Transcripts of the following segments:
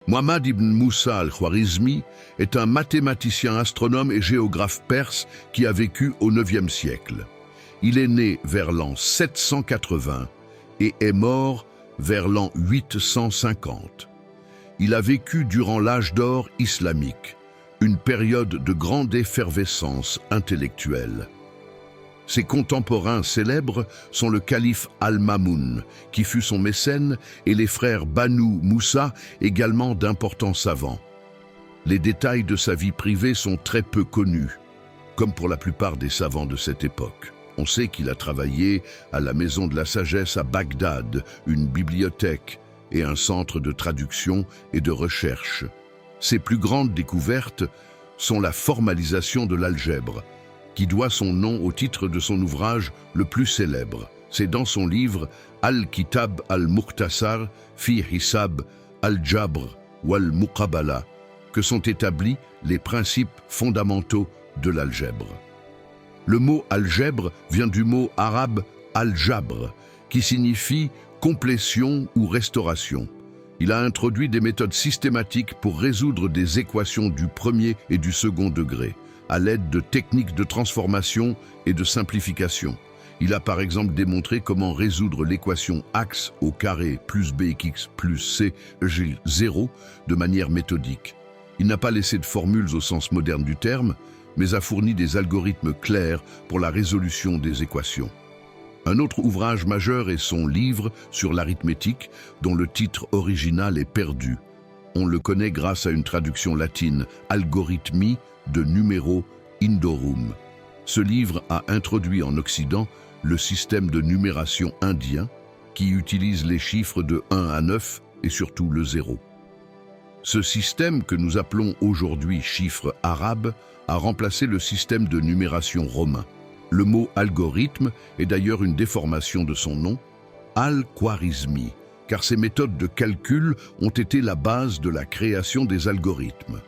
Muhammad ibn Musa al-Khwarizmi est un mathématicien, astronome et géographe perse qui a vécu au IXe siècle. Il est né vers l'an 780 et est mort vers l'an 850. Il a vécu durant l'âge d'or islamique, une période de grande effervescence intellectuelle. Ses contemporains célèbres sont le calife Al-Mamoun, qui fut son mécène, et les frères Banu Moussa, également d'importants savants. Les détails de sa vie privée sont très peu connus, comme pour la plupart des savants de cette époque. On sait qu'il a travaillé à la Maison de la Sagesse à Bagdad, une bibliothèque et un centre de traduction et de recherche. Ses plus grandes découvertes sont la formalisation de l'algèbre, qui doit son nom au titre de son ouvrage le plus célèbre. C'est dans son livre Al-Kitab al-Mukhtasar fi Hisab al-Jabr wal-Muqabala que sont établis les principes fondamentaux de l'algèbre. Le mot algèbre vient du mot arabe al-Jabr, qui signifie complétion ou restauration. Il a introduit des méthodes systématiques pour résoudre des équations du premier et du second degré, à l'aide de techniques de transformation et de simplification. Il a par exemple démontré comment résoudre l'équation ax au carré plus bx plus c égale 0 de manière méthodique. Il n'a pas laissé de formules au sens moderne du terme, mais a fourni des algorithmes clairs pour la résolution des équations. Un autre ouvrage majeur est son livre sur l'arithmétique, dont le titre original est perdu. On le connaît grâce à une traduction latine, Algorithmi de Numero Indorum. Ce livre a introduit en Occident le système de numération indien, qui utilise les chiffres de 1 à 9 et surtout le 0. Ce système, que nous appelons aujourd'hui chiffre arabe, a remplacé le système de numération romain. Le mot algorithme est d'ailleurs une déformation de son nom, al-Khwarizmi, car ces méthodes de calcul ont été la base de la création des algorithmes.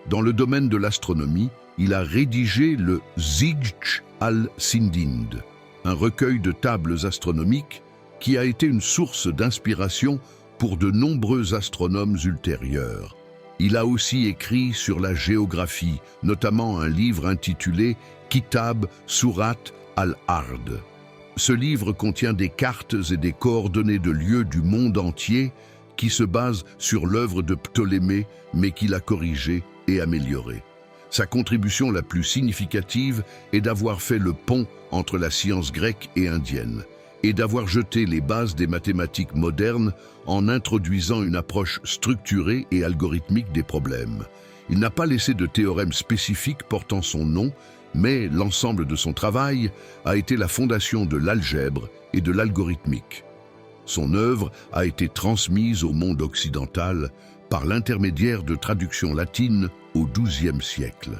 Dans le domaine de l'astronomie, il a rédigé le Zijj al-Sindind, un recueil de tables astronomiques qui a été une source d'inspiration pour de nombreux astronomes ultérieurs. Il a aussi écrit sur la géographie, notamment un livre intitulé Kitab Surat al-Ard. Ce livre contient des cartes et des coordonnées de lieux du monde entier qui se basent sur l'œuvre de Ptolémée, mais qu'il a corrigée et améliorée. Sa contribution la plus significative est d'avoir fait le pont entre la science grecque et indienne, et d'avoir jeté les bases des mathématiques modernes en introduisant une approche structurée et algorithmique des problèmes. Il n'a pas laissé de théorème spécifique portant son nom, mais l'ensemble de son travail a été la fondation de l'algèbre et de l'algorithmique. Son œuvre a été transmise au monde occidental par l'intermédiaire de traductions latines au XIIe siècle.